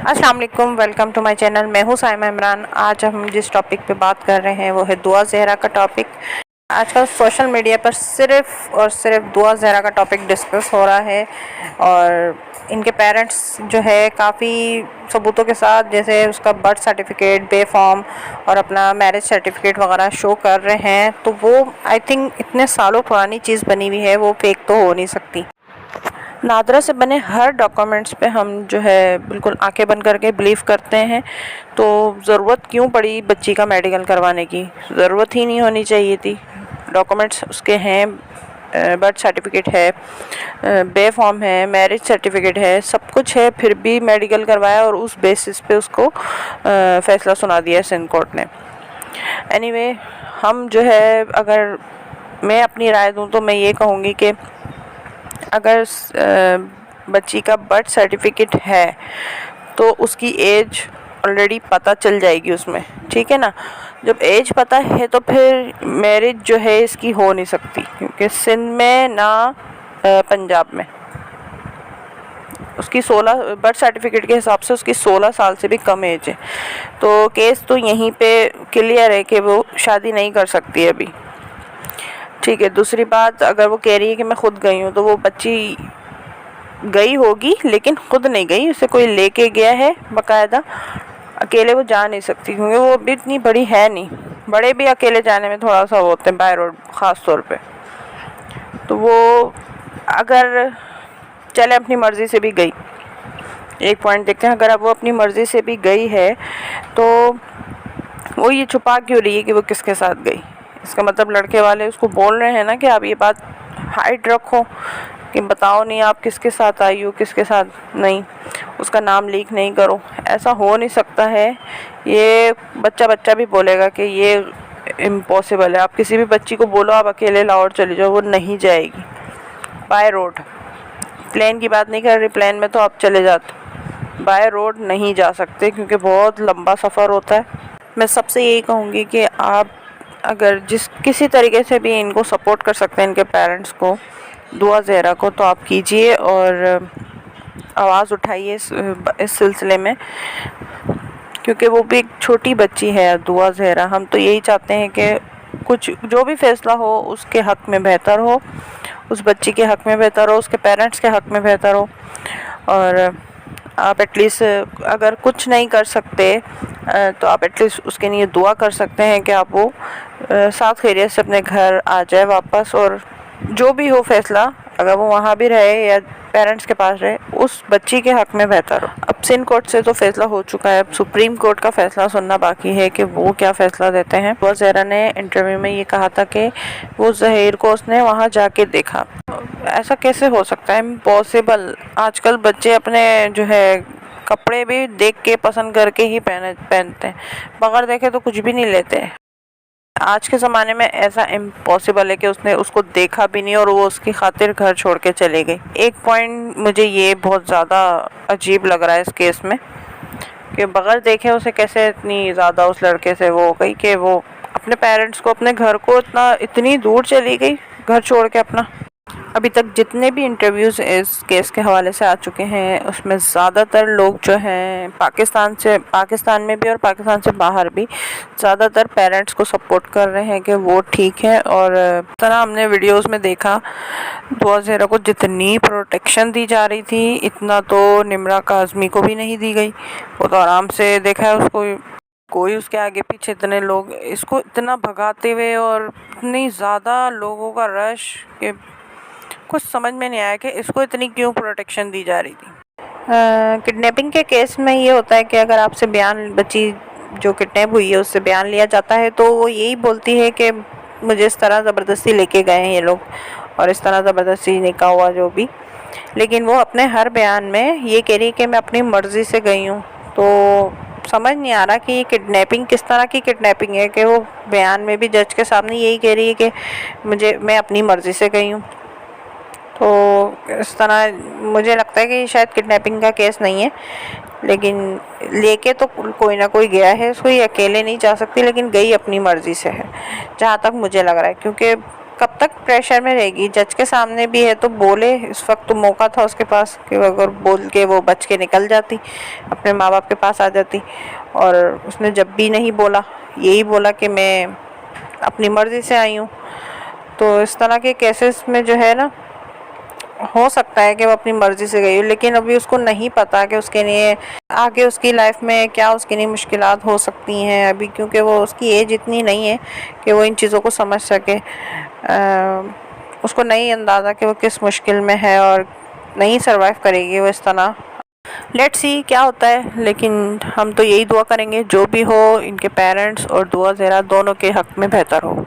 अस्सलाम वालेकुम, welcome to my channel. मैं हूँ साइमा इमरान। आज हम जिस टॉपिक पे बात कर रहे हैं वो है दुआ ज़हरा का टॉपिक। आजकल सोशल मीडिया पर सिर्फ़ और सिर्फ दुआ ज़हरा का टॉपिक डिस्कस हो रहा है और इनके पेरेंट्स जो है काफ़ी सबूतों के साथ, जैसे उसका बर्थ सर्टिफिकेट, बे फॉर्म और अपना मैरिज सर्टिफिकेट वगैरह शो कर रहे हैं। तो वो आई थिंक इतने सालों पुरानी चीज़ बनी हुई है, वो फेक तो हो नहीं सकती। नादरा से बने हर डॉक्यूमेंट्स पे हम जो है बिल्कुल आंखें बंद करके बिलीव करते हैं। तो ज़रूरत क्यों पड़ी बच्ची का मेडिकल करवाने की? ज़रूरत ही नहीं होनी चाहिए थी। डॉक्यूमेंट्स उसके हैं, बर्थ सर्टिफिकेट है, बे फॉर्म है, मैरिज सर्टिफिकेट है, सब कुछ है, फिर भी मेडिकल करवाया और उस बेसिस पे उसको फ़ैसला सुना दिया सिंध कोर्ट ने। एनीवे, हम जो है, अगर मैं अपनी राय दूँ तो मैं ये कहूँगी कि अगर बच्ची का बर्थ सर्टिफिकेट है तो उसकी एज ऑलरेडी पता चल जाएगी उसमें, ठीक है ना। जब एज पता है तो फिर मैरिज जो है इसकी हो नहीं सकती, क्योंकि सिंध में ना पंजाब में उसकी 16 बर्थ सर्टिफिकेट के हिसाब से उसकी 16 साल से भी कम एज है। तो केस तो यहीं पे क्लियर है कि वो शादी नहीं कर सकती है अभी, ठीक है। दूसरी बात, अगर वो कह रही है कि मैं खुद गई हूँ, तो वो बच्ची गई होगी लेकिन खुद नहीं गई, उसे कोई लेके गया है बाकायदा। अकेले वो जा नहीं सकती क्योंकि वो अभी इतनी बड़ी है नहीं। बड़े भी अकेले जाने में थोड़ा सा होते हैं बाय रोड ख़ास तौर पे। तो वो अगर चले अपनी मर्ज़ी से भी गई, एक पॉइंट देखते हैं, अगर अब वो अपनी मर्ज़ी से भी गई है तो वो ये छुपा क्यों रही है कि वो किसके साथ गई? इसका मतलब लड़के वाले उसको बोल रहे हैं ना कि आप ये बात हाइड रखो, कि बताओ नहीं आप किसके साथ आई हो, किसके साथ नहीं, उसका नाम लीक नहीं करो। ऐसा हो नहीं सकता है। ये बच्चा भी बोलेगा कि ये इम्पॉसिबल है। आप किसी भी बच्ची को बोलो आप अकेले लाहौर चली जाओ, वो नहीं जाएगी बाय रोड। प्लेन की बात नहीं कर रही, प्लेन में तो आप चले जाते, बाय रोड नहीं जा सकते क्योंकि बहुत लंबा सफ़र होता है। मैं सबसे यही कहूँगी कि आप अगर किसी तरीके से भी इनको सपोर्ट कर सकते हैं, इनके पेरेंट्स को, दुआ ज़हरा को, तो आप कीजिए और आवाज़ उठाइए इस सिलसिले में, क्योंकि वो भी एक छोटी बच्ची है दुआ ज़हरा। हम तो यही चाहते हैं कि कुछ जो भी फ़ैसला हो उसके हक़ में बेहतर हो, उस बच्ची के हक़ में बेहतर हो, उसके पेरेंट्स के हक़ में बेहतर हो। और आप एटलीस्ट अगर कुछ नहीं कर सकते तो आप एटलीस्ट उसके लिए दुआ कर सकते हैं कि आप वो साथ खैरियत से अपने घर आ जाए वापस, और जो भी हो फैसला, अगर वो वहाँ भी रहे या पेरेंट्स के पास रहे, उस बच्ची के हक़ में बेहतर हो। अब सिंध कोर्ट से तो फैसला हो चुका है, अब सुप्रीम कोर्ट का फैसला सुनना बाकी है कि वो क्या फ़ैसला देते हैं। दुआ ज़हरा ने इंटरव्यू में ये कहा था कि वो ज़हीर को उसने वहाँ जाके देखा। ऐसा कैसे हो सकता है? इम्पॉसिबल। आजकल बच्चे अपने जो है कपड़े भी देख के पसंद करके ही पहनते हैं, बगैर देखे तो कुछ भी नहीं लेते। आज के ज़माने में ऐसा इम्पॉसिबल है कि उसने उसको देखा भी नहीं और वो उसकी खातिर घर छोड़ के चली गई। एक पॉइंट मुझे ये बहुत ज़्यादा अजीब लग रहा है इस केस में, कि बगैर देखे उसे कैसे इतनी ज़्यादा उस लड़के से वो हो गई कि वो अपने पेरेंट्स को, अपने घर को इतनी दूर चली गई, घर छोड़ के अपना। अभी तक जितने भी इंटरव्यूज़ इस केस के हवाले से आ चुके हैं उसमें ज़्यादातर लोग जो हैं पाकिस्तान में भी और पाकिस्तान से बाहर भी ज़्यादातर पेरेंट्स को सपोर्ट कर रहे हैं कि वो ठीक है। और तरह हमने वीडियोस में देखा, दुआ ज़हरा को जितनी प्रोटेक्शन दी जा रही थी इतना तो निम्रा काज़मी को भी नहीं दी गई। वो तो आराम से देखा है उसको, कोई उसके आगे पीछे इतने लोग इसको इतना भगाते हुए और इतनी ज़्यादा लोगों का रश कि कुछ समझ में नहीं आया कि इसको इतनी क्यों प्रोटेक्शन दी जा रही थी। किडनैपिंग के केस में ये होता है कि अगर आपसे बयान, बच्ची जो किडनैप हुई है उससे बयान लिया जाता है तो वो यही बोलती है कि मुझे इस तरह ज़बरदस्ती लेके गए हैं ये लोग और इस तरह ज़बरदस्ती निकाह हुआ जो भी। लेकिन वो अपने हर बयान में ये कह रही है कि मैं अपनी मर्ज़ी से गई हूँ। तो समझ नहीं आ रहा कि ये किडनैपिंग किस तरह की किडनैपिंग है कि वो बयान में भी जज के सामने यही कह रही है कि मैं अपनी मर्ज़ी से गई हूँ। तो इस तरह मुझे लगता है कि शायद किडनैपिंग का केस नहीं है, लेकिन लेके तो कोई ना कोई गया है, उसको ये अकेले नहीं जा सकती, लेकिन गई अपनी मर्ज़ी से है जहाँ तक मुझे लग रहा है। क्योंकि कब तक प्रेशर में रहेगी? जज के सामने भी है तो बोले, इस वक्त तो मौका था उसके पास कि अगर बोल के वो बच के निकल जाती, अपने माँ बाप के पास आ जाती। और उसने जब भी नहीं बोला, यही बोला कि मैं अपनी मर्ज़ी से आई हूँ। तो इस तरह के केसेस में जो है ना, हो सकता है कि वो अपनी मर्ज़ी से गई हो, लेकिन अभी उसको नहीं पता कि उसके लिए आगे उसकी लाइफ में क्या उसके लिए मुश्किलात हो सकती हैं अभी, क्योंकि वो उसकी एज इतनी नहीं है कि वो इन चीज़ों को समझ सके। उसको नहीं अंदाज़ा कि वो किस मुश्किल में है और नहीं सरवाइव करेगी वो इस तरह। लेट्स सी क्या होता है, लेकिन हम तो यही दुआ करेंगे जो भी हो इनके पेरेंट्स और दुआ ज़रा दोनों के हक़ में बेहतर हो।